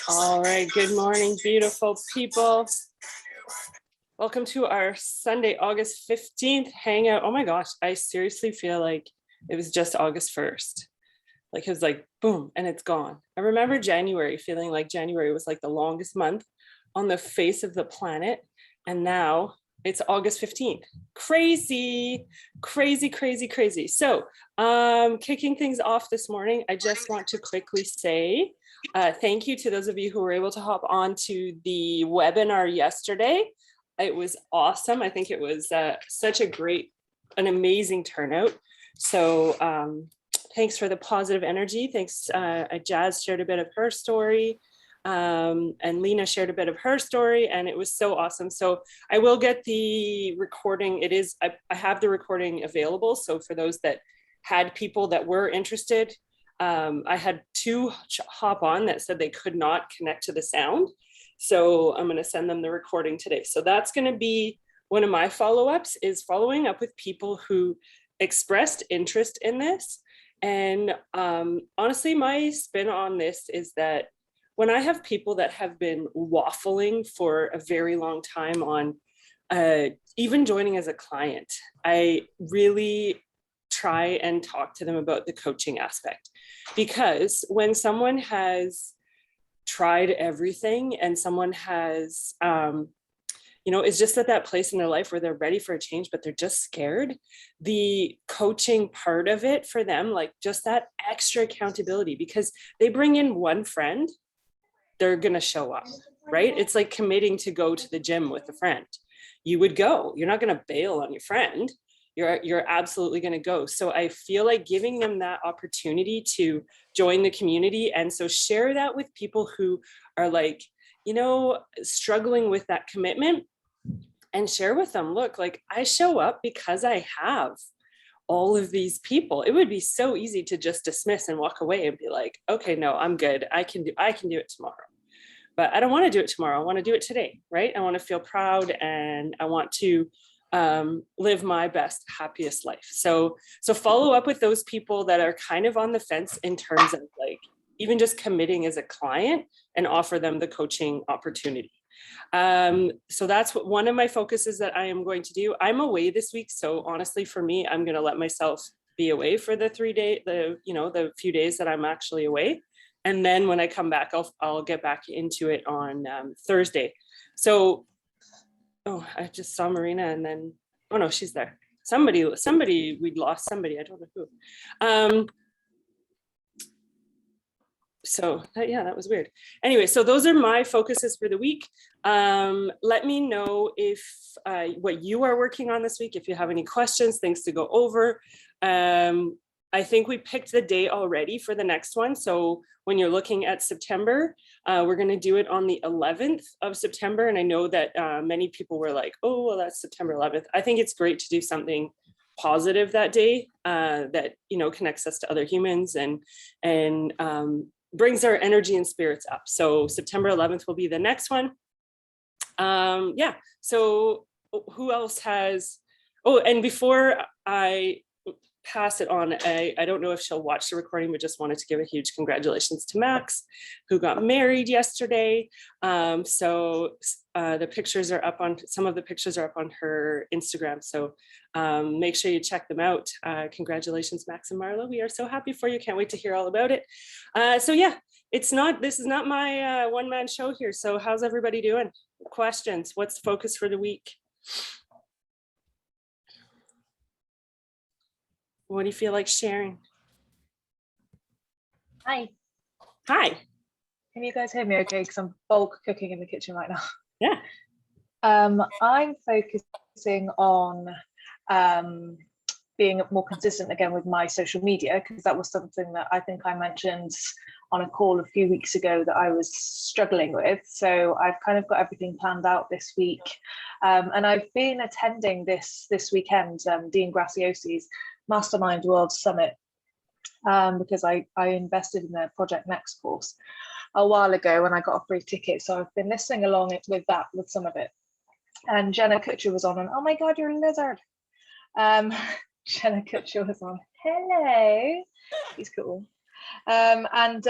All right, good morning, beautiful people. Welcome to our Sunday, August 15th hangout. Oh my gosh, I seriously feel like it was just August 1st. Like it was like, boom, and it's gone. I remember January feeling like January was like the longest month on the face of the planet. And now it's August 15th. Crazy, crazy, crazy, crazy. So kicking things off this morning, I just want to quickly say thank you to those of you who were able to hop on to the webinar yesterday. It was awesome. I think it was such a great, an amazing turnout. So thanks for the positive energy. Thanks. Jazz shared a bit of her story. And Lena shared a bit of her story, and it was so awesome. So I will get the recording. It is, I have the recording available. So for those that had people that were interested, I had two hop on that said they could not connect to the sound. So I'm going to send them the recording today. So that's going to be one of my follow-ups, is following up with people who expressed interest in this. And honestly, my spin on this is that when I have people that have been waffling for a very long time on even joining as a client, I really try and talk to them about the coaching aspect. Because when someone has tried everything and someone has, is just at that place in their life where they're ready for a change, but they're just scared, the coaching part of it for them, like just that extra accountability, because they bring in one friend, they're going to show up, right? It's like committing to go to the gym with a friend. You would go, you're not going to bail on your friend. You're absolutely going to go. So I feel like giving them that opportunity to join the community. And so share that with people who are like, struggling with that commitment, and share with them, look, like I show up because I have all of these people. It would be so easy to just dismiss and walk away and be like, okay, no, I'm good. I can do it tomorrow. But I don't want to do it tomorrow. I want to do it today, right? I want to feel proud, and I want to live my best, happiest life. So follow up with those people that are kind of on the fence in terms of like even just committing as a client, and offer them the coaching opportunity. So that's what one of my focuses that I am going to do. I'm away this week. So honestly, for me, I'm going to let myself be away for the the few days that I'm actually away. And then when I come back, I'll get back into it on Thursday. So, I just saw Marina, and then, oh no, she's there. Somebody, we'd lost somebody. I don't know who. So yeah, that was weird. Anyway, so those are my focuses for the week. Let me know if what you are working on this week, if you have any questions, things to go over. I think we picked the day already for the next one. So when you're looking at September, we're going to do it on the 11th of September. And I know that many people were like, oh, well, that's September 11th. I think it's great to do something positive that day that, connects us to other humans and brings our energy and spirits up. So September 11th will be the next one. Yeah, so who else has, and before I pass it on, I don't know if she'll watch the recording, but just wanted to give a huge congratulations to Max, who got married yesterday. The pictures are up on, some of the pictures are up on her Instagram. So make sure you check them out. Congratulations, Max and Marla. We are so happy for you. Can't wait to hear all about it. So yeah, this is not my one-man show here. So how's everybody doing? Questions? What's the focus for the week? What do you feel like sharing? Hi. Hi. Can you guys hear me okay? Because I'm bulk cooking in the kitchen right now. Yeah. I'm focusing on being more consistent again with my social media, because that was something that I think I mentioned on a call a few weeks ago that I was struggling with. So I've kind of got everything planned out this week. And I've been attending this weekend, Dean Graciosi's Mastermind World Summit, because I invested in the Project Next course a while ago when I got a free ticket. So I've been listening along with some of it. And Jenna Kutcher was on, and oh my God, you're a lizard. Jenna Kutcher was on. Hello. He's cool. And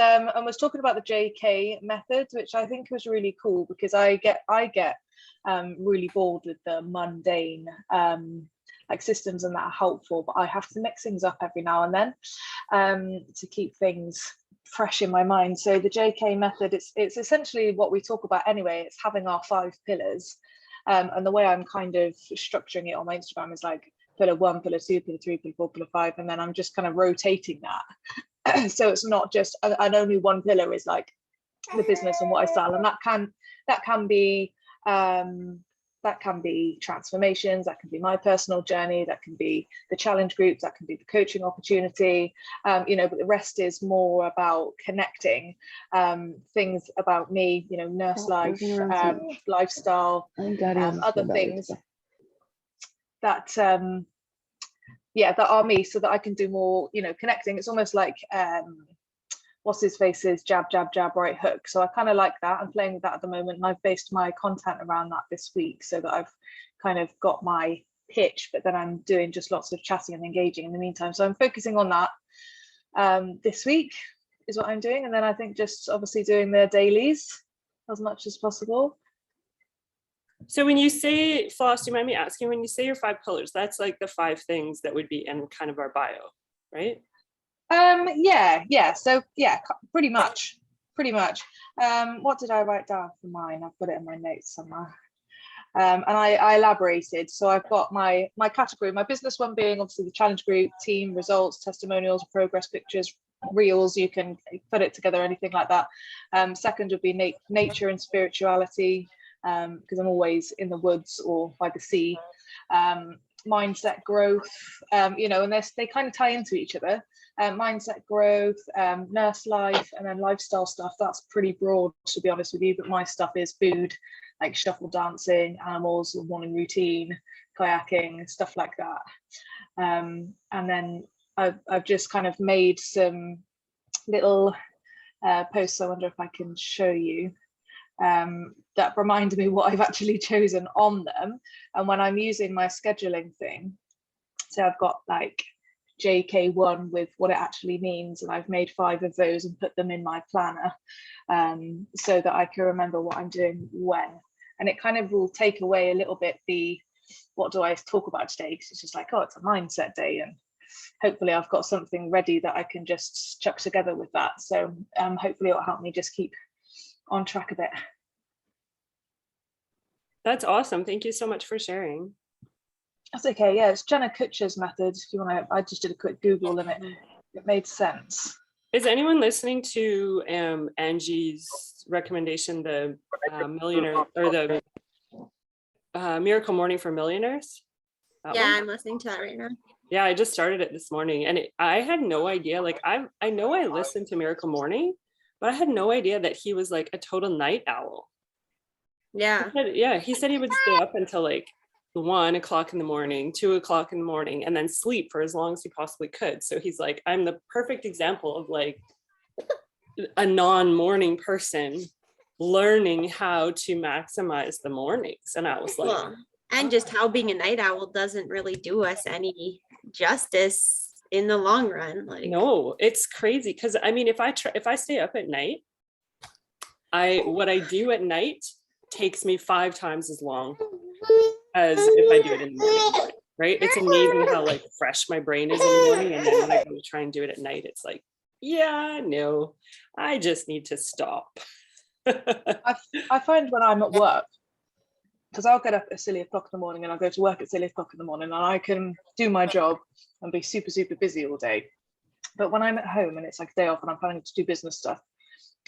was talking about the JK method, which I think was really cool because I get really bored with the mundane like systems and that are helpful, but I have to mix things up every now and then to keep things fresh in my mind. So the JK method, it's essentially what we talk about anyway. It's having our 5 pillars, and the way I'm kind of structuring it on my Instagram is like pillar 1, pillar 2, pillar 3, pillar 4, pillar 5, and then I'm just kind of rotating that. So it's not just, and only one pillar is like the business and what I sell, and that can be transformations, that can be my personal journey, that can be the challenge groups, that can be the coaching opportunity, but the rest is more about connecting things about me, nurse life, lifestyle, other things that that are me, so that I can do more, connecting. It's almost like what's his face's jab, jab, jab, right hook. So I kind of like that. I'm playing with that at the moment, and I've based my content around that this week, so that I've kind of got my pitch, but then I'm doing just lots of chatting and engaging in the meantime. So I'm focusing on that this week is what I'm doing. And then I think just obviously doing the dailies as much as possible. So when you say, Floss, do you mind me asking, when you say your 5 pillars, that's like the 5 things that would be in kind of our bio, right? So pretty much. What did I write down for mine? I've got it in my notes somewhere. And I elaborated. So I've got my category, my business one being obviously the challenge group, team, results, testimonials, progress pictures, reels, you can put it together, anything like that. Second would be nature and spirituality, because I'm always in the woods or by the sea. Mindset growth, and they kind of tie into each other. Mindset growth, nurse life, and then lifestyle stuff. That's pretty broad, to be honest with you, but my stuff is food, like shuffle dancing, animals, morning routine, kayaking, stuff like that. And then I've just kind of made some little posts. I wonder if I can show you that remind me what I've actually chosen on them. And when I'm using my scheduling thing, so I've got like JK1 with what it actually means, and I've made 5 of those and put them in my planner, so that I can remember what I'm doing when. And it kind of will take away a little bit the what do I talk about today, because it's just like, oh, it's a mindset day, and hopefully I've got something ready that I can just chuck together with that. So hopefully it'll help me just keep on track a bit. That's awesome. Thank you so much for sharing. That's okay. Yeah, it's Jenna Kutcher's method. If you want to, I just did a quick Google and it made sense. Is anyone listening to Angie's recommendation, the millionaire or the Miracle Morning for Millionaires? I'm listening to that right now. Yeah, I just started it this morning, and I had no idea. Like I know I listened to Miracle Morning, but I had no idea that he was like a total night owl. Yeah. He said he would stay up until like 1 o'clock in the morning, 2 o'clock in the morning, and then sleep for as long as he possibly could. So he's like, I'm the perfect example of like a non-morning person learning how to maximize the mornings. And I was like, and just how being a night owl doesn't really do us any justice in the long run. Like, no, it's crazy. Because I mean, if I stay up at night, what I do at night takes me 5 times as long as if I do it in the morning, right? It's amazing how like fresh my brain is in the morning, and then when I go to try and do it at night, it's like, yeah, no, I just need to stop. I find when I'm at work, because I'll get up at silly o'clock in the morning and I'll go to work at silly o'clock in the morning, and I can do my job and be super, super busy all day. But when I'm at home and it's like a day off and I'm planning to do business stuff,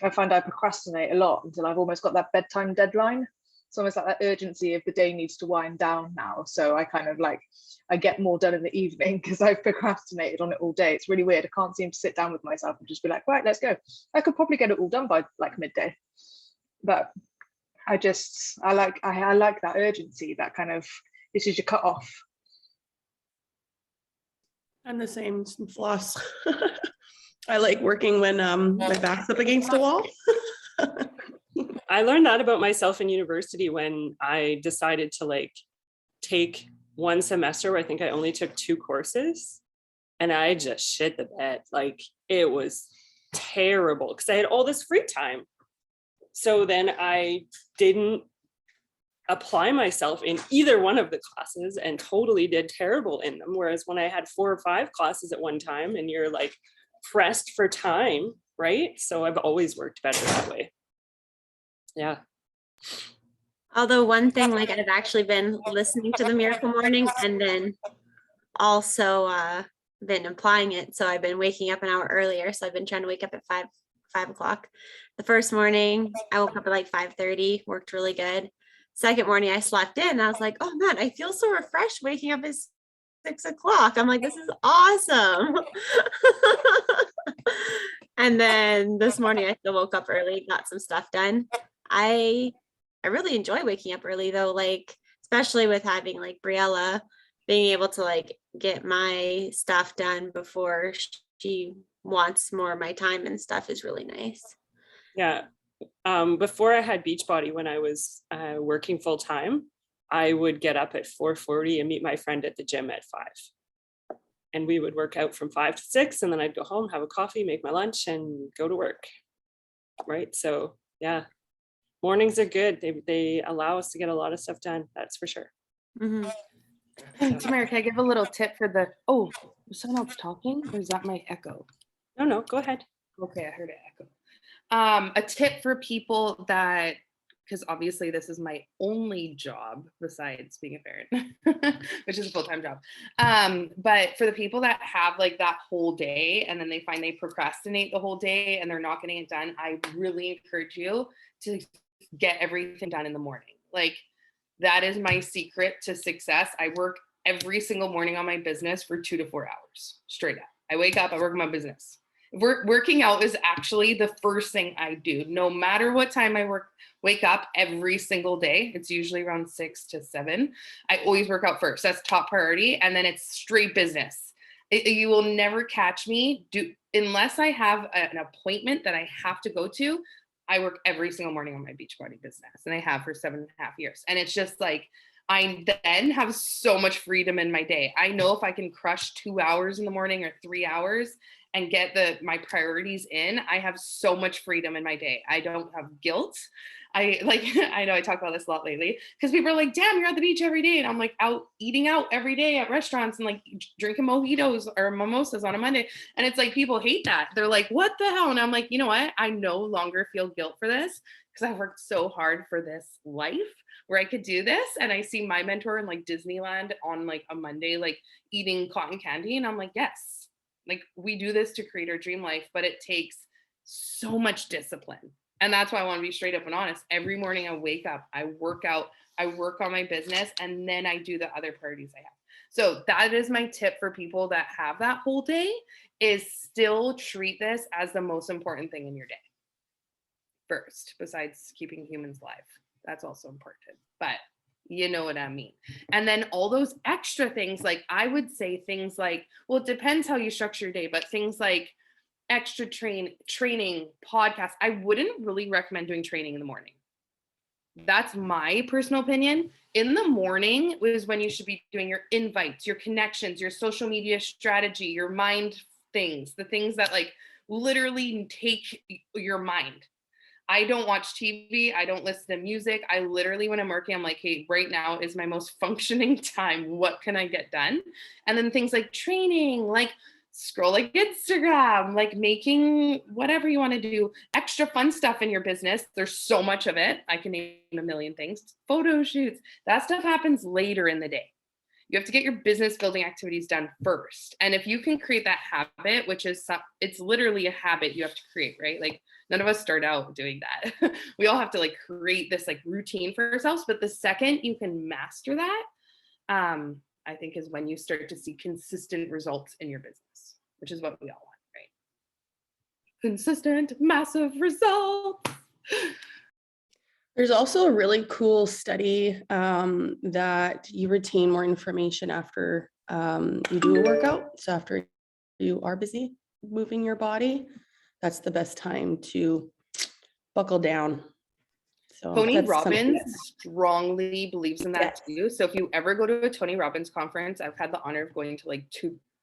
I find I procrastinate a lot until I've almost got that bedtime deadline. It's almost like that urgency of the day needs to wind down now. So I kind of like, I get more done in the evening because I've procrastinated on it all day. It's really weird. I can't seem to sit down with myself and just be like, right, let's go. I could probably get it all done by like midday. But I like that urgency, that kind of, this is your cut off. I'm the same, Floss. I like working when my back's up against a wall. I learned that about myself in university when I decided to like take one semester where I think I only took 2 courses, and I just shit the bed. Like it was terrible because I had all this free time. So then I didn't apply myself in either one of the classes and totally did terrible in them. Whereas when I had 4 or 5 classes at one time and you're like pressed for time, right? So I've always worked better that way. Yeah. Although one thing, like I've actually been listening to the Miracle Morning and then also been applying it. So I've been waking up an hour earlier. So I've been trying to wake up at 5 o'clock. The first morning I woke up at like 5:30, worked really good. Second morning I slept in. I was like, oh man, I feel so refreshed waking up at 6 o'clock. I'm like, this is awesome. And then this morning I still woke up early, got some stuff done. I really enjoy waking up early though, like especially with having like Briella, being able to like get my stuff done before she wants more of my time and stuff is really nice. Yeah. Before I had Beachbody, when I was working full time, I would get up at 4:40 and meet my friend at the gym at 5. And we would work out from 5 to 6, and then I'd go home, have a coffee, make my lunch, and go to work. Right. So yeah, mornings are good. They allow us to get a lot of stuff done. That's for sure. Mm-hmm. Hey, Tamara, can I give a little tip for the, oh, was someone else talking or is that my echo? No, go ahead. Okay, I heard it echo. A tip for people that, because obviously this is my only job besides being a parent, which is a full-time job. But for the people that have like that whole day and then they find they procrastinate the whole day and they're not getting it done, I really encourage you to get everything done in the morning. Like that is my secret to success. I work every single morning on my business for 2 to 4 hours straight up. I wake up, I work on my business. Working out is actually the first thing I do, no matter what time I wake up every single day. It's usually around 6 to 7. I always work out first. That's top priority. And then it's straight business. You will never catch me unless I have an appointment that I have to go to. I work every single morning on my Beachbody business, and I have for 7.5 years. And it's just like, I then have so much freedom in my day. I know if I can crush 2 hours in the morning or 3 hours and get my priorities in, I have so much freedom in my day. I don't have guilt. I know I talk about this a lot lately because people are like, damn, you're at the beach every day. And I'm like out eating out every day at restaurants and like drinking mojitos or mimosas on a Monday. And it's like, people hate that. They're like, what the hell? And I'm like, you know what? I no longer feel guilt for this because I've worked so hard for this life where I could do this. And I see my mentor in like Disneyland on like a Monday, like eating cotton candy. And I'm like, yes, like we do this to create our dream life, but it takes so much discipline. And that's why I want to be straight up and honest. Every morning I wake up, I work out, I work on my business, and then I do the other priorities I have. So that is my tip for people that have that whole day, is still treat this as the most important thing in your day first, besides keeping humans alive. That's also important, but you know what I mean. And then all those extra things, like I would say things like, well, it depends how you structure your day, but things like extra training, podcasts. I wouldn't really recommend doing training in the morning. That's my personal opinion. In the morning is when you should be doing your invites, your connections, your social media strategy, your mind things, the things that like literally take your mind. I don't watch TV. I don't listen to music. I literally, when I'm working, I'm like, hey, right now is my most functioning time. What can I get done? And then things like training, like scrolling Instagram, like making whatever you want to do, extra fun stuff in your business. There's so much of it. I can name a million things. Photo shoots. That stuff happens later in the day. You have to get your business building activities done first. And if you can create that habit, which is, it's literally a habit you have to create, right? Like none of us start out doing that. We all have to like create this like routine for ourselves. But the second you can master that, I think is when you start to see consistent results in your business, which is what we all want, right? Consistent, massive results. There's also a really cool study that you retain more information after you do a workout. So after you are busy moving your body, that's the best time to buckle down. So Tony Robbins strongly believes in that too. So if you ever go to a Tony Robbins conference, I've had the honor of going to like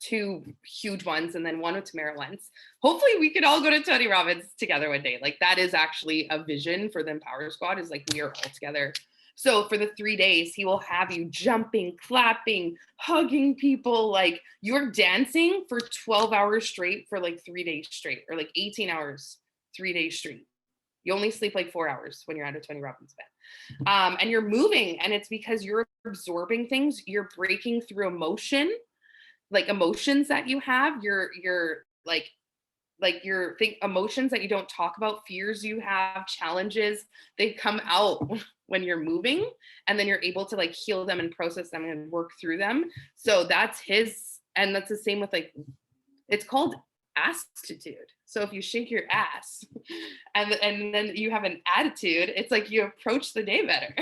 2 huge ones and then one with Tamara Lentz. Hopefully we could all go to Tony Robbins together one day. Like that is actually a vision for the Empower Squad, is like we are all together. So for the 3 days, he will have you jumping, clapping, hugging people. Like you're dancing for 12 hours straight for like 3 days straight, or like 18 hours, 3 days straight. You only sleep like 4 hours when you're at a Tony Robbins event. And you're moving, and it's because you're absorbing things. You're breaking through emotions that you have. You're emotions that you don't talk about, fears you have, challenges, they come out when you're moving, and then you're able to like heal them and process them and work through them. So that's and that's the same with like, it's called attitude. So if you shake your ass and then you have an attitude, it's like you approach the day better.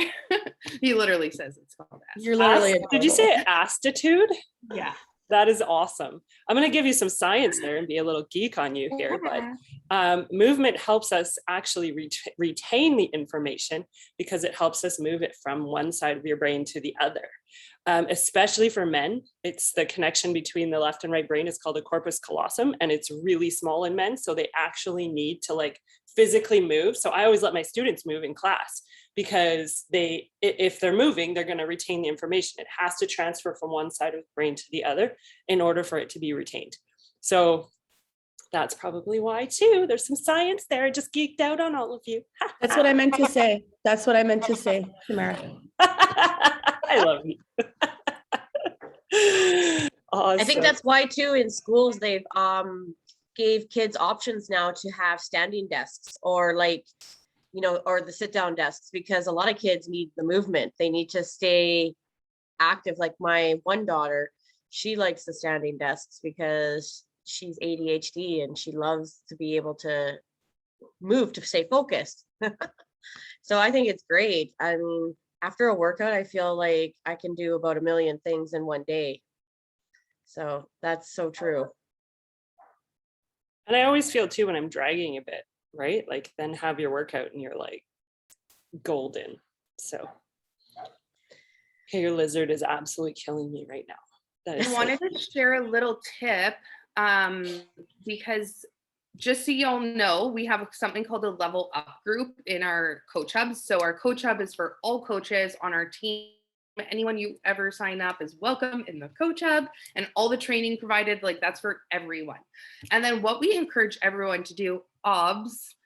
He literally says it's called attitude. You're literally Did you say attitude? Yeah. That is awesome. I'm going to give you some science there and be a little geek on you here, but movement helps us actually retain the information, because it helps us move it from one side of your brain to the other. Especially for men, it's the connection between the left and right brain is called the corpus callosum, and it's really small in men. So they actually need to like physically move. So I always let my students move in class, because if they're moving, they're going to retain the information. It has to transfer from one side of the brain to the other in order for it to be retained. So that's probably why too. There's some science there. I just geeked out on all of you. That's what I meant to say. That's what I meant to say, Tamara. I love you. Awesome. I think that's why too in schools they've gave kids options now to have standing desks, or like, you know, or the sit down desks, because a lot of kids need the movement. They need to stay active. Like my one daughter, she likes the standing desks because she's ADHD and she loves to be able to move to stay focused. So I think it's great. I mean, after a workout, I feel like I can do about 1 million things in one day. So that's so true. And I always feel too when I'm dragging a bit, right? Like then have your workout and you're like golden. So okay, your lizard is absolutely killing me right now. That is I wanted to share a little tip, because just so you all know, we have something called a level up group in our coach hubs. So our coach hub is for all coaches on our team. Anyone you ever sign up is welcome in the coach hub, and all the training provided, like that's for everyone. And then what we encourage everyone to do,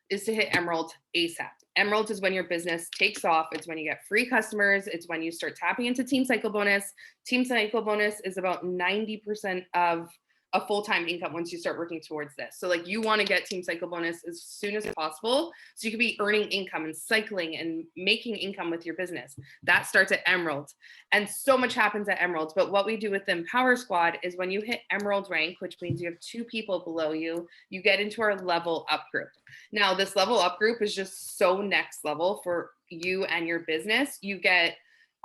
is to hit Emerald ASAP. Emerald is when your business takes off. It's when you get free customers. It's when you start tapping into Team Cycle Bonus. Team Cycle Bonus is about 90% of a full-time income once you start working towards this. So like you want to get Team Cycle Bonus as soon as possible, so you can be earning income and cycling and making income with your business. That starts at Emerald, and so much happens at Emerald. But what we do with the Empower Squad is when you hit Emerald rank, which means you have 2 people below you, you get into our level up group. Now this level up group is just so next level for you and your business. You get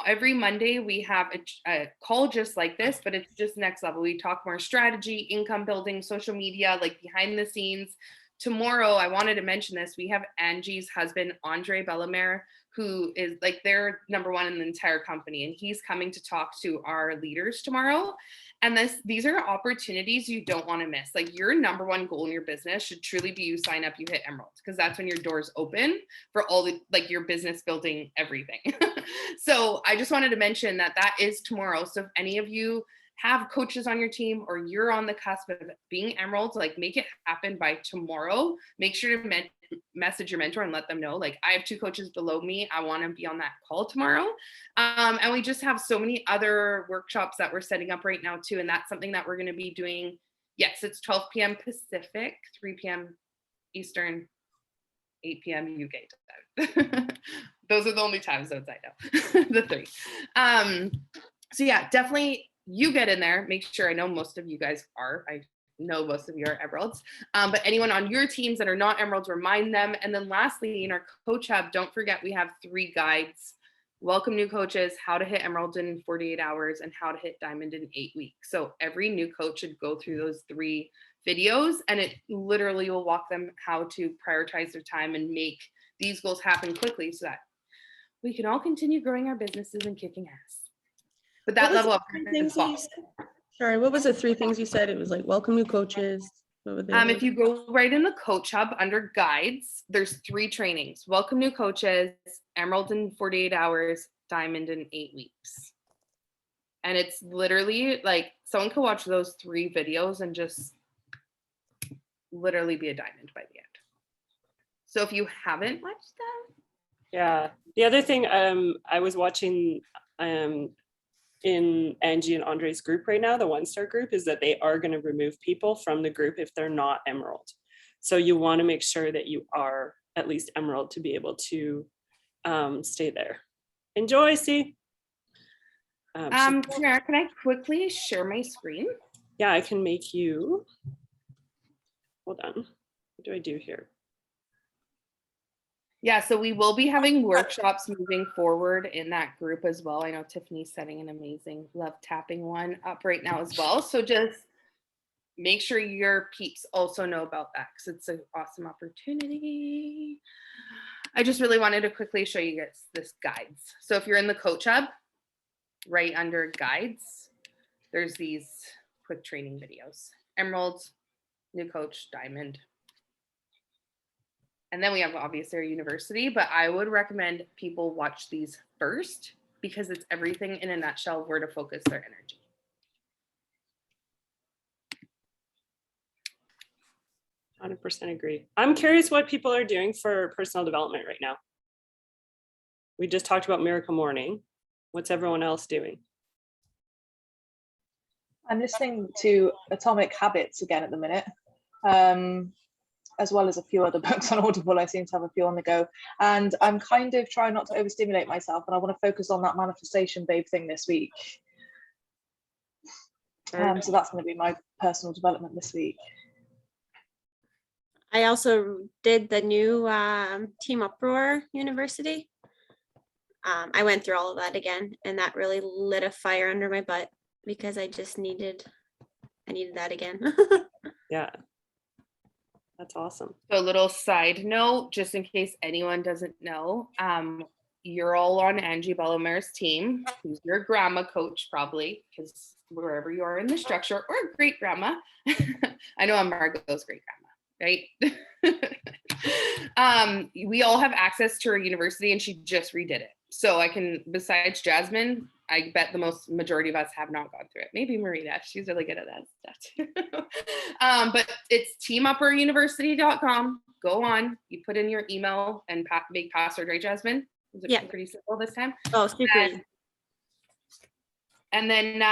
every Monday we have a call just like this, but it's just next level. We talk more strategy, income building, social media, like behind the scenes. Tomorrow, I wanted to mention this. We have Angie's husband, Andre Bellemare, who is like their #1 in the entire company. And he's coming to talk to our leaders tomorrow. And these are opportunities you don't want to miss. Like your #1 goal in your business should truly be you sign up, you hit Emerald, because that's when your doors open for all the, like your business building, everything. So I just wanted to mention that is tomorrow. So if any of you have coaches on your team, or you're on the cusp of being Emerald, like make it happen by tomorrow. Make sure to message your mentor and let them know, like, I have 2 coaches below me. I want to be on that call tomorrow. And we just have so many other workshops that we're setting up right now too. And that's something that we're going to be doing. Yes, it's 12 p.m. Pacific, 3 p.m. Eastern, 8 p.m. UK time. Those are the only time zones I know, the 3. So yeah, definitely you get in there. Make sure, I know most of you guys are. I know most of you are Emeralds, but anyone on your teams that are not Emeralds, remind them. And then lastly, in our coach hub, don't forget we have 3 guides. Welcome new coaches, how to hit Emerald in 48 hours and how to hit Diamond in 8 weeks. So every new coach should go through those 3 videos, and it literally will walk them how to prioritize their time and make these goals happen quickly, so that we can all continue growing our businesses and kicking ass. But that level up is Sorry, what was the three things you said? It was like welcome new coaches. What were the other If you go right in the coach hub under guides, there's 3 trainings: welcome new coaches, emerald in 48 hours, diamond in 8 weeks. And it's literally like someone could watch those 3 videos and just literally be a diamond by the end. So if you haven't watched them. Yeah. The other thing I was watching in Angie and Andre's group right now, the 1-star group, is that they are going to remove people from the group if they're not emerald. So you want to make sure that you are at least emerald to be able to stay there. Enjoy, see. Tamara, can I quickly share my screen? Yeah, I can make you. Hold on. What do I do here? Yeah, so we will be having workshops moving forward in that group as well. I know Tiffany's setting an amazing love tapping one up right now as well. So just make sure your peeps also know about that because it's an awesome opportunity. I just really wanted to quickly show you guys this guides. So if you're in the coach hub, right under guides, there's these quick training videos: emerald, new coach, diamond. And then we have obviously our university, but I would recommend people watch these first because it's everything in a nutshell where to focus their energy. I 100% agree. I'm curious what people are doing for personal development right now. We just talked about Miracle Morning. What's everyone else doing? I'm listening to Atomic Habits again at the minute, as well as a few other books on Audible. I seem to have a few on the go. And I'm kind of trying not to overstimulate myself, and I want to focus on that manifestation babe thing this week. So that's going to be my personal development this week. I also did the new Team Uproar University. I went through all of that again, and that really lit a fire under my butt because I needed that again. Yeah. That's awesome. So a little side note, just in case anyone doesn't know, you're all on Angie Bellomer's team, who's your grandma coach probably, because wherever you are in the structure, or great grandma. I know I'm Margot's great grandma, right? We all have access to her university, and she just redid it. So I can, besides Jasmine, I bet the majority of us have not gone through it. Maybe Marita, she's really good at that stuff too. But it's teamupperuniversity.com. Go on, you put in your email and make password, right, Jasmine? Was it pretty simple this time? Oh, super. And then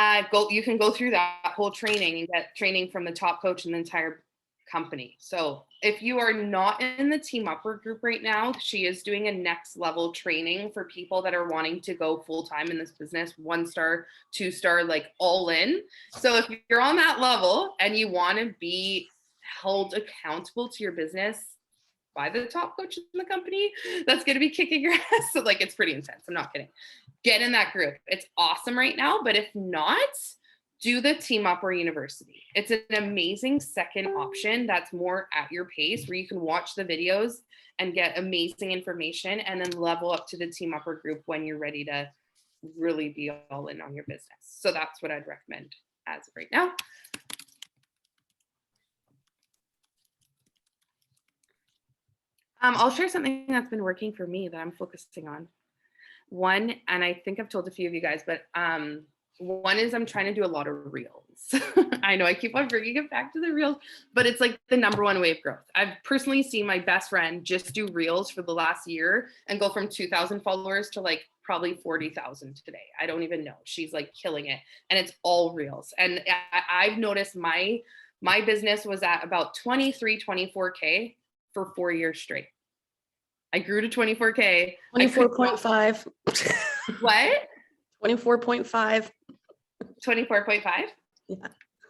you can go through that whole training and get training from the top coach in the entire company. So if you are not in the Team Upper group right now, she is doing a next level training for people that are wanting to go full time in this business, 1-star, 2-star, like all in. So if you're on that level and you want to be held accountable to your business by the top coach in the company, that's going to be kicking your ass. So like, it's pretty intense. I'm not kidding. Get in that group. It's awesome right now. But if not, do the Team Upper University. It's an amazing second option that's more at your pace, where you can watch the videos and get amazing information and then level up to the Team Upper group when you're ready to really be all in on your business. So that's what I'd recommend as of right now. I'll share something that's been working for me that I'm focusing on. One, and I think I've told a few of you guys, but one is I'm trying to do a lot of reels. I know I keep on bringing it back to the reels, but it's like the #1 way of growth. I've personally seen my best friend just do reels for the last year and go from 2,000 followers to like probably 40,000 today. I don't even know. She's like killing it. And it's all reels. And I've noticed my business was at about 23, 24K for 4 years straight. I grew to 24K. 24.5. What? 24.5. 24.5? Yeah.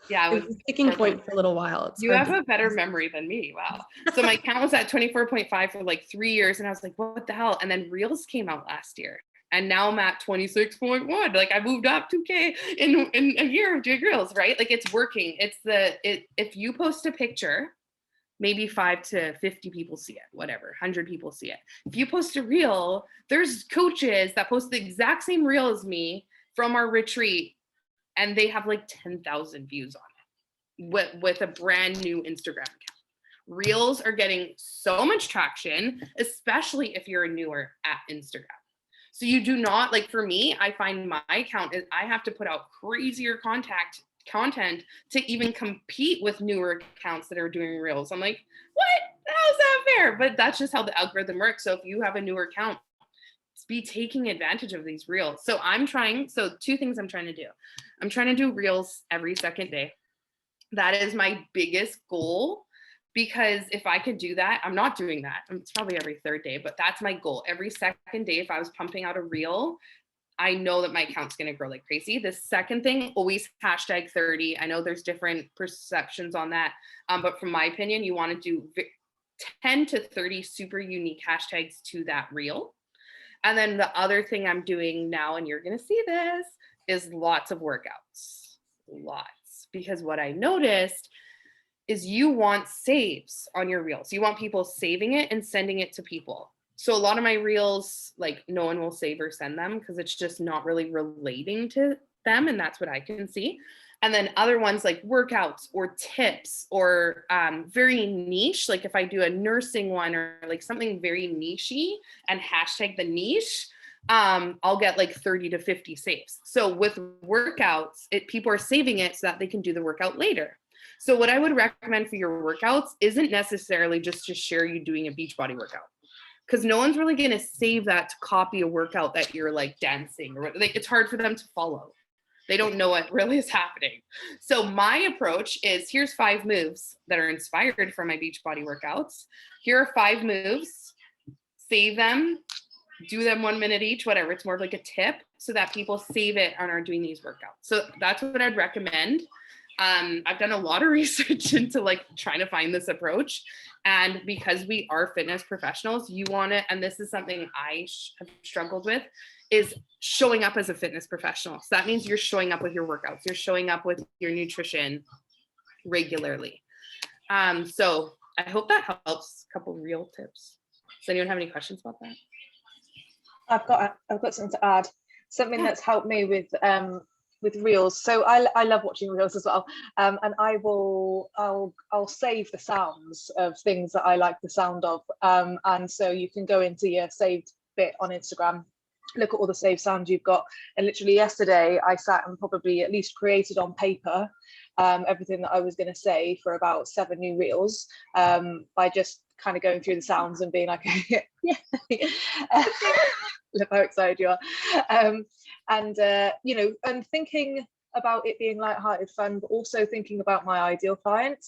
Yeah. It was a sticking point for a little while. You have a better memory than me. Wow. So my account was at 24.5 for like 3 years. And I was like, what the hell? And then Reels came out last year. And now I'm at 26.1. Like I moved up 2K in a year of doing Reels, right? Like it's working. If you post a picture, maybe 5 to 50 people see it, whatever, 100 people see it. If you post a reel, there's coaches that post the exact same reel as me from our retreat, and they have like 10,000 views on it with a brand new Instagram account. Reels are getting so much traction, especially if you're newer at Instagram. So you do not, like for me, I find my account is I have to put out crazier content to even compete with newer accounts that are doing Reels. I'm like, what? How's that fair? But that's just how the algorithm works. So if you have a newer account, be taking advantage of these Reels. So two things I'm trying to do. I'm trying to do Reels every second day. That is my biggest goal, because if I could do that, I'm not doing that. It's probably every third day, but that's my goal. Every second day, if I was pumping out a Reel, I know that my account's going to grow like crazy. The second thing, always hashtag 30. I know there's different perceptions on that, but from my opinion, you want to do 10 to 30 super unique hashtags to that Reel. And then the other thing I'm doing now, and you're going to see this, is lots of workouts. Lots. Because what I noticed is you want saves on your Reels. You want people saving it and sending it to people. So a lot of my Reels, like no one will save or send them because it's just not really relating to them. And that's what I can see. And then other ones like workouts or tips or very niche, like if I do a nursing one or like something very nichey and hashtag the niche, I'll get like 30 to 50 saves. So with workouts, people are saving it so that they can do the workout later. So what I would recommend for your workouts isn't necessarily just to share you doing a Beachbody workout, because no one's really going to save that to copy a workout that you're like dancing or like, it's hard for them to follow. They don't know what really is happening. So my approach is, here's 5 moves that are inspired from my Beachbody workouts. Here are 5 moves, save them, do them 1 minute each, whatever. It's more of like a tip so that people save it and are doing these workouts. So that's what I'd recommend. I've done a lot of research into like trying to find this approach. And because we are fitness professionals, you want to, and this is something I have struggled with, is showing up as a fitness professional. So that means you're showing up with your workouts, you're showing up with your nutrition regularly. So I hope that helps. A couple real tips. Does anyone have any questions about that? I've got something to add. Something that's helped me with Reels. So I love watching Reels as well, and I'll save the sounds of things that I like the sound of, and so you can go into your saved bit on Instagram, look at all the saved sounds you've got, and literally yesterday I sat and probably at least created on paper everything that I was going to say for about 7 new Reels, by just kind of going through the sounds and being like, yeah. Look how excited you are. And thinking about it being lighthearted fun, but also thinking about my ideal client,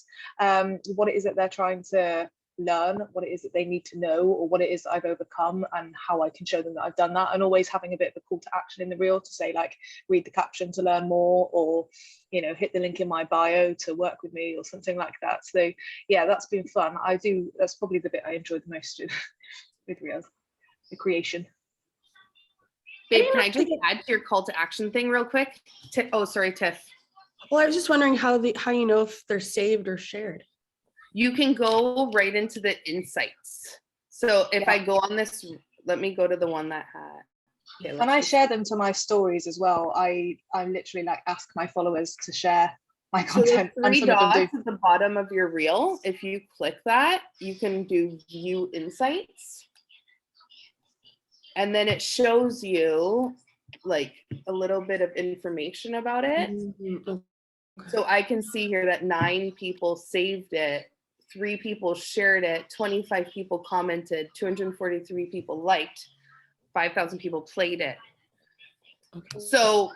what it is that they're trying to learn, what it is that they need to know, or what it is that I've overcome, and how I can show them that I've done that. And always having a bit of a call to action in the reel to say, like, read the caption to learn more, or hit the link in my bio to work with me, or something like that. So yeah, that's been fun. That's probably the bit I enjoyed the most with reels, the creation. Babe, can I just add to your call to action thing real quick? Tiff. Well, I was just wondering how you know if they're saved or shared. You can go right into the insights. So if I go on this, let me go to the one that had. And I share them to my stories as well. I literally ask my followers to share my content. So 3 dots at the bottom of your reel. If you click that, you can do view insights. And then it shows you like a little bit of information about it. Mm-hmm. So I can see here that 9 people saved it, 3 people shared it, 25 people commented, 243 people liked, 5,000 people played it. Okay. So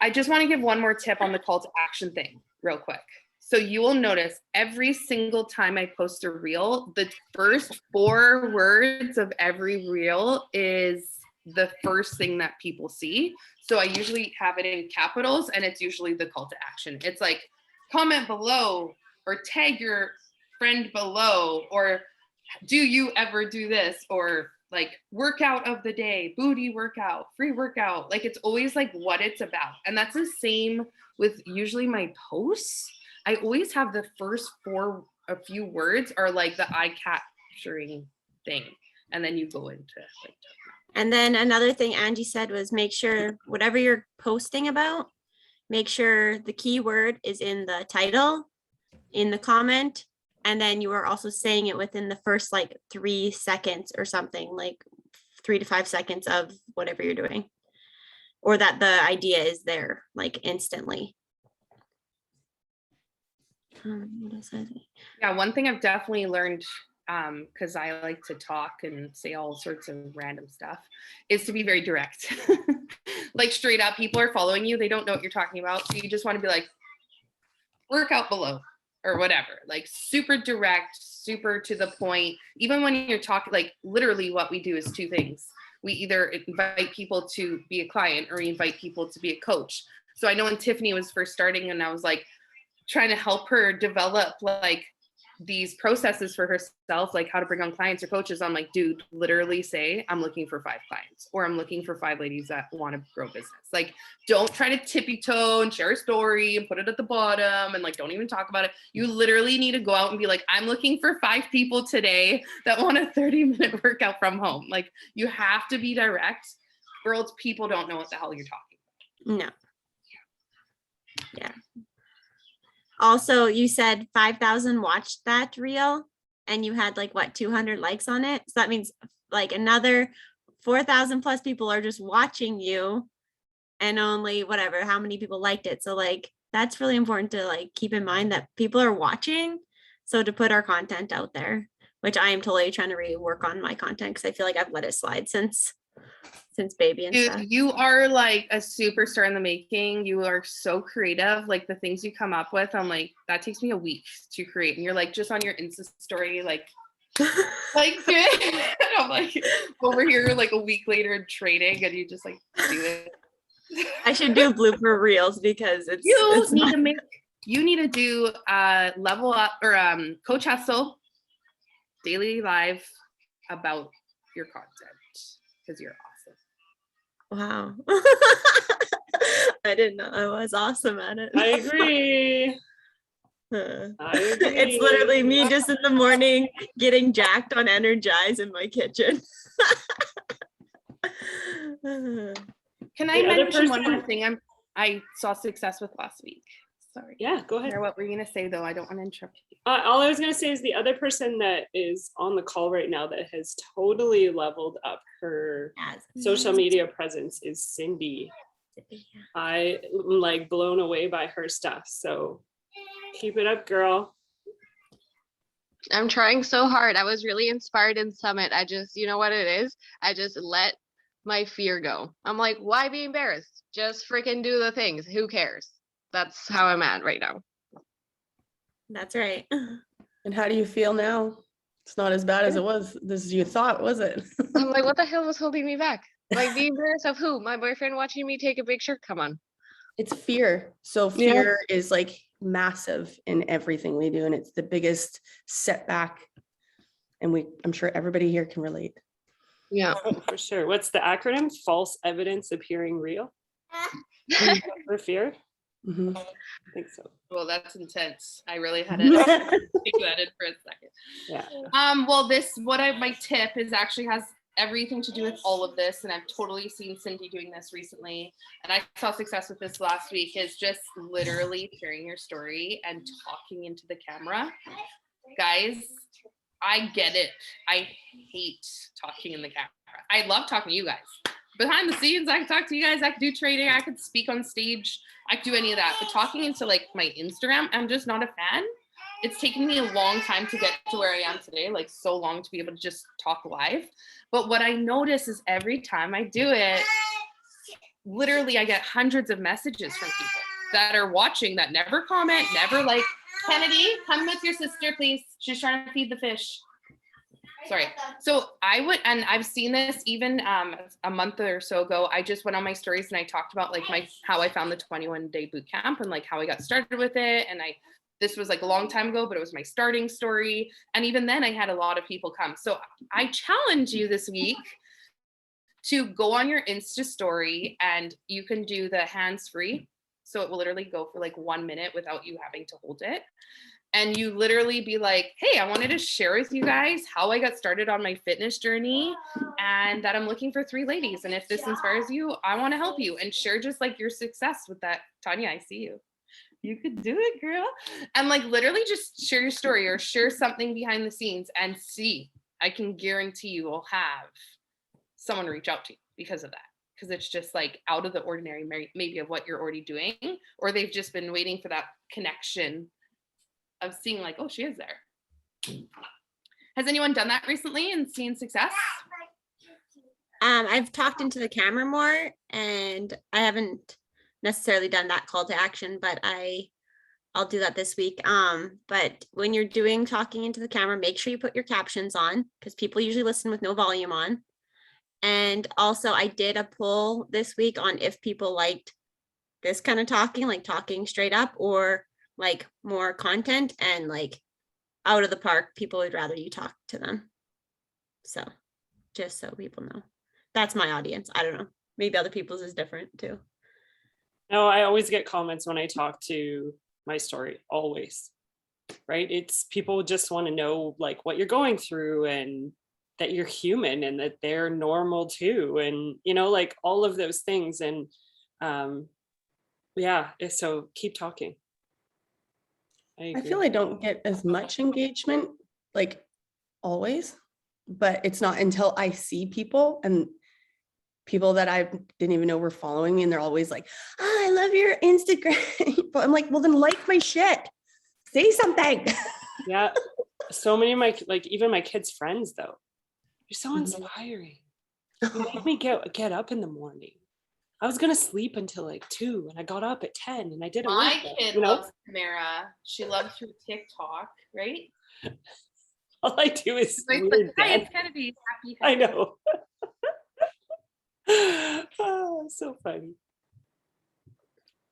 I just want to give one more tip on the call to action thing real quick. So you will notice every single time I post a reel, the first 4 words of every reel is the first thing that people see. So I usually have it in capitals, and it's usually the call to action. It's like, comment below, or tag your friend below, or do you ever do this, or like workout of the day, booty workout, free workout. Like, it's always like what it's about. And that's the same with usually my posts. I always have the first a few words are like the eye capturing thing. And then you go into like. And then another thing Angie said was make sure whatever you're posting about, make sure the keyword is in the title, in the comment, and then you are also saying it within the first like 3 seconds or something, like 3 to 5 seconds of whatever you're doing, or that the idea is there like instantly. What else I think? Yeah, one thing I've definitely learned, because I like to talk and say all sorts of random stuff, is to be very direct. Like straight up, people are following you, they don't know what you're talking about, so you just want to be like, workout below or whatever, like super direct, super to the point. Even when you're talking, like literally what we do is 2 things. We either invite people to be a client or we invite people to be a coach. So I know when Tiffany was first starting and I was like trying to help her develop like these processes for herself, like how to bring on clients or coaches, I'm like, dude, literally say, I'm looking for 5 clients, or I'm looking for 5 ladies that want to grow business. Like, don't try to tippy toe and share a story and put it at the bottom and like, don't even talk about it. You literally need to go out and be like, I'm looking for 5 people today that want a 30-minute workout from home. Like, you have to be direct, or else people don't know what the hell you're talking about. No. Yeah. Also, you said 5,000 watched that reel and you had like what, 200 likes on it. So that means like another 4,000 plus people are just watching you and only whatever, how many people liked it. So like, that's really important to like keep in mind that people are watching. So to put our content out there, which I am totally trying to rework on my content because I feel like I've let it slide since baby and stuff. Dude, you are like a superstar in the making. You are so creative. Like the things you come up with, I'm like, that takes me a week to create. And you're like just on your Insta story, like do it. And I'm like over here like a week later in training, and you just like do it. I should do blooper reels because it's you need to do level up or Coach Hustle daily live about your content because you're awesome. Wow. I didn't know I was awesome at it. I agree. It's literally me just in the morning getting jacked on Energize in my kitchen. Can I mention one more thing I saw success with last week? Sorry. Yeah, go ahead. What were you going to say though? I don't want to interrupt you. All I was going to say is the other person that is on the call right now that has totally leveled up her social media presence is Cindy. I'm like blown away by her stuff. So keep it up, girl. I'm trying so hard. I was really inspired in Summit. I just, you know what it is? I just let my fear go. I'm like, why be embarrassed? Just freaking do the things. Who cares? That's how I'm at right now. That's right. And how do you feel now? It's not as bad as it was. You thought, was it? I'm like, what the hell was holding me back? Like, be embarrassed of who? My boyfriend watching me take a picture? Come on. It's fear. So fear is like massive in everything we do. And it's the biggest setback. And I'm sure everybody here can relate. Yeah. Oh, for sure. What's the acronym? False evidence appearing real? For fear? Mm-hmm. I think so. Well, that's intense. I really had to take that in for a second. Yeah. Well, my tip is actually has everything to do with all of this, and I've totally seen Cindy doing this recently, and I saw success with this last week, is just literally sharing your story and talking into the camera. Guys, I get it. I hate talking in the camera. I love talking to you guys. Behind the scenes, I can talk to you guys. I could do training. I could speak on stage. I could do any of that. But talking into like my Instagram, I'm just not a fan. It's taken me a long time to get to where I am today, like so long to be able to just talk live. But what I notice is every time I do it, literally I get hundreds of messages from people that are watching that never comment, never like, Kennedy, come with your sister, please. She's trying to feed the fish. Sorry. So I've seen this even a month or so ago. I just went on my stories and I talked about like how I found the 21-day boot camp and like how I got started with it. And this was like a long time ago, but it was my starting story. And even then I had a lot of people come. So I challenge you this week to go on your Insta story, and you can do the hands-free. So it will literally go for like 1 minute without you having to hold it. and you literally be like, hey, I wanted to share with you guys how I got started on my fitness journey and that I'm looking for 3 ladies. And if this inspires you, I want to help you, and share just like your success with that. Tanya, I see you. You could do it, girl. And like literally just share your story or share something behind the scenes and see. I can guarantee you will have someone reach out to you because of that. Because it's just like out of the ordinary, maybe of what you're already doing, or they've just been waiting for that connection of seeing like, oh, she is there. Has anyone done that recently and seen success? I've talked into the camera more, and I haven't necessarily done that call to action, but I'll do that this week. But when you're doing talking into the camera, make sure you put your captions on, because people usually listen with no volume on. And also I did a poll this week on if people liked this kind of talking, like talking straight up, or like more content, and like out of the park, people would rather you talk to them. So just so people know, that's my audience. I don't know, maybe other people's is different too. No, I always get comments when I talk to my story, always, right? It's people just want to know like what you're going through, and that you're human, and that they're normal too. And, you know, like all of those things. And yeah, so keep talking. I feel I don't get as much engagement, like always, but it's not until I see people, and people that I didn't even know were following me, and they're always like, oh, I love your Instagram. But I'm like, well, then like my shit, say something. Yeah, so many of my, like even my kids' friends though, you're so Mhm. inspiring. You make me get up in the morning. I was gonna sleep until like 2, and I got up at 10, and I did a My workout, kid you know? loves Tamara. She loves her TikTok, right? All I do is So it's weird like, hi, dance. it's gonna be happy. I know. Oh, so funny.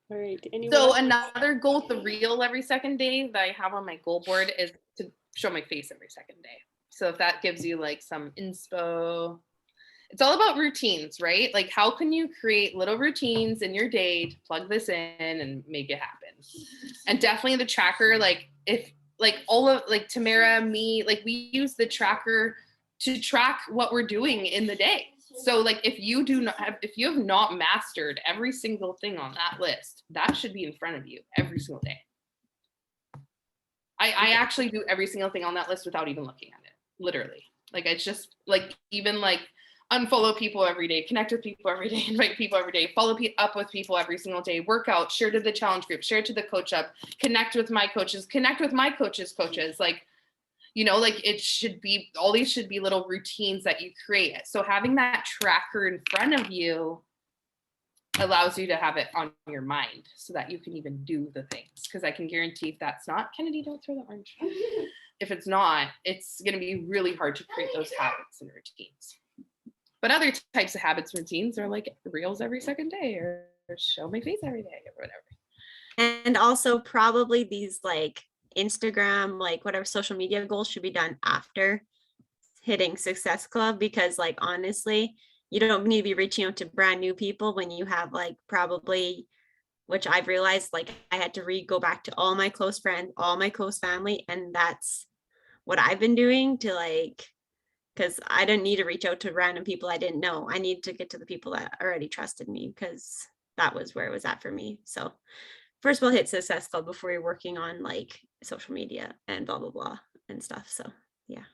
All right, anyone So else? another goal with the reel every second day that I have on my goal board is to show my face every second day. So if that gives you like some inspo, it's all about routines, right? Like how can you create little routines in your day to plug this in and make it happen? And definitely the tracker, like if like all of like Tamara, me, like we use the tracker to track what we're doing in the day. So like if you have not mastered every single thing on that list, that should be in front of you every single day. I actually do every single thing on that list without even looking at it, literally. Like it's just like even like unfollow people every day, connect with people every day, invite people every day, follow up with people every single day, work out, share to the challenge group, share to the coach up, connect with my coaches, connect with my coaches, like, you know, like it should be, all these should be little routines that you create. So having that tracker in front of you allows you to have it on your mind so that you can even do the things. Because I can guarantee if that's not, Kennedy, don't throw the orange. If it's not, it's going to be really hard to create those habits and routines. But other types of habits and routines are like reels every second day, or show my face every day, or whatever. And also probably these like Instagram, like whatever social media goals should be done after hitting Success Club, because like honestly, you don't need to be reaching out to brand new people when you have like probably, which I've realized, like I had to go back to all my close friends, all my close family, and that's what I've been doing to like, because I didn't need to reach out to random people I didn't know. I need to get to the people that already trusted me, because that was where it was at for me. So first of all, hit Success Club before you're working on like social media and blah, blah, blah and stuff. So yeah.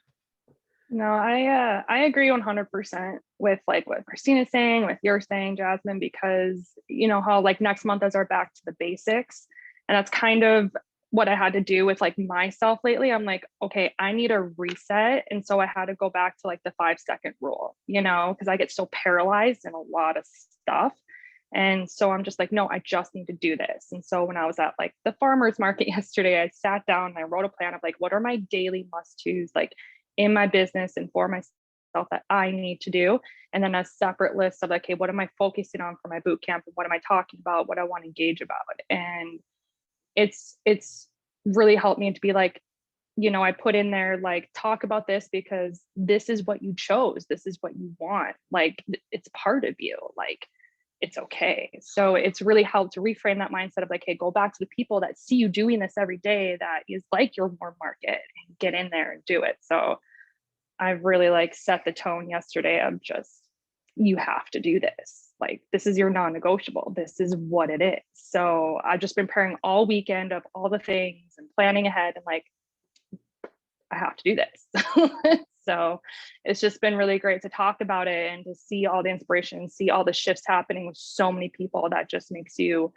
No, I agree 100% with like what Christina's saying, with you're saying, Jasmine, because you know how like next month is our back to the basics. And that's kind of what I had to do with like myself lately. I'm like, okay, I need a reset. And so I had to go back to like the 5-second rule, you know, because I get so paralyzed in a lot of stuff. And so I'm just like, no, I just need to do this. And so when I was at like the farmer's market yesterday, I sat down and I wrote a plan of like, what are my daily must-dos like in my business and for myself that I need to do. And then a separate list of like, okay, what am I focusing on for my boot camp? And what am I talking about? What I want to engage about? And it's really helped me to be like, you know, I put in there like, talk about this because this is what you chose. This is what you want. Like, it's part of you. Like, it's okay. So it's really helped to reframe that mindset of like, hey, go back to the people that see you doing this every day, that is like your warm market, and get in there and do it. So I've really like set the tone yesterday of just, you have to do this. Like, this is your non-negotiable. This is what it is. So I've just been preparing all weekend of all the things and planning ahead, and like, I have to do this. So it's just been really great to talk about it and to see all the inspiration, see all the shifts happening with so many people. That just makes you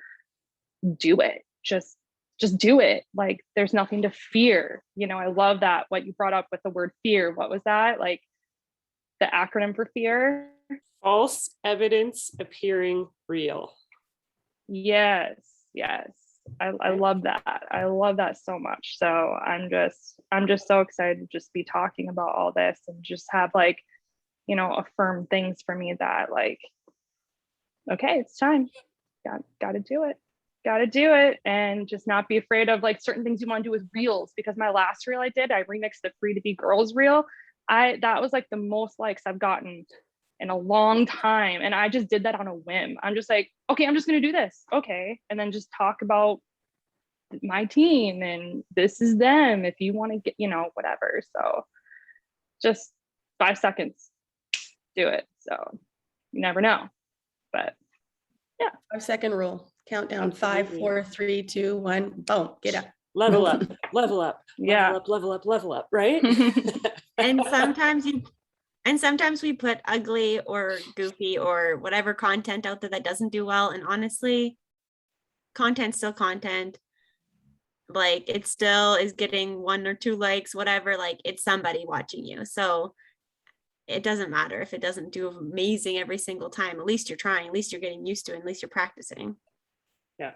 do it. Just do it. Like, there's nothing to fear. You know, I love that, what you brought up with the word fear. What was that? Like, the acronym for fear? False evidence appearing real. Yes. I love that. I love that so much. So I'm just so excited to just be talking about all this and just have like, you know, affirm things for me that like, okay, it's time. Got to do it. And just not be afraid of like certain things you want to do with reels, because my last reel I remixed the Free to Be Girls reel. That was like the most likes I've gotten in a long time. And I just did that on a whim. I'm just like, okay, I'm just going to do this. Okay. And then just talk about my team and this is them if you want to get, you know, whatever. So just 5 seconds, do it. So you never know, but yeah. 5-second rule, countdown. 5, 4, 3, 2, 1, boom, get up. Level up, level up, Yeah. level up, right? And sometimes we put ugly or goofy or whatever content out there that doesn't do well. And honestly, content's still content. Like, it still is getting 1 or 2 likes, whatever. Like, it's somebody watching you. So it doesn't matter if it doesn't do amazing every single time. At least you're trying. At least you're getting used to it. At least you're practicing. Yeah.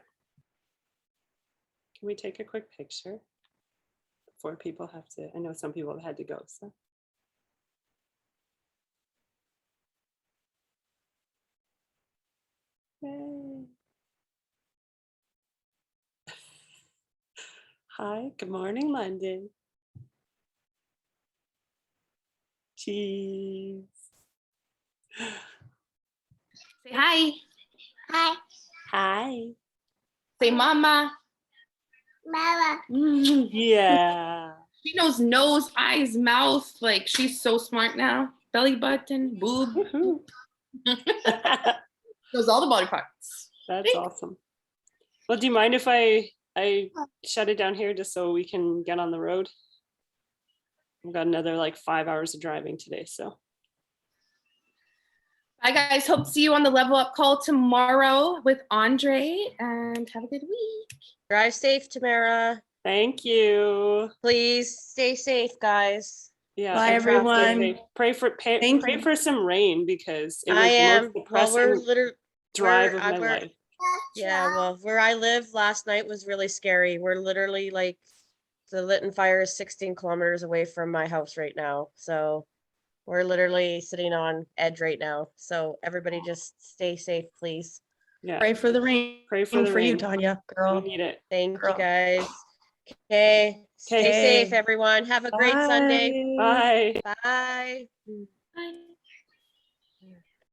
Can we take a quick picture before people have to? I know some people have had to go, so. Yay. Hi, good morning, London. Cheese. Say hi. Hi. Say mama. Yeah. She knows nose, eyes, mouth. Like, she's so smart now. Belly button, boob. Woohoo. Knows all the body parts. That's awesome. Well, do you mind if I shut it down here just so we can get on the road? We've got another like 5 hours of driving today, so. Bye, guys. Hope to see you on the Level Up call tomorrow with Andre, and have a good week. Drive safe, Tamara. Thank you. Please stay safe, guys. Yeah. Bye, and traffic everyone. safe. Pray Thank pray you. for some rain, because it was I the am. most Well, depressing we're literally drive of my life. Yeah, well, where I live last night was really scary. We're literally like, the Lytton fire is 16 kilometers away from my house right now. So we're literally sitting on edge right now. So everybody just stay safe, please. Yeah. Pray for the rain. Pray for the you, rain. Tanya. We Girl. need it. Thank Girl. you, guys. Okay. Stay Okay. safe, everyone. Have a great Sunday. Bye. Bye.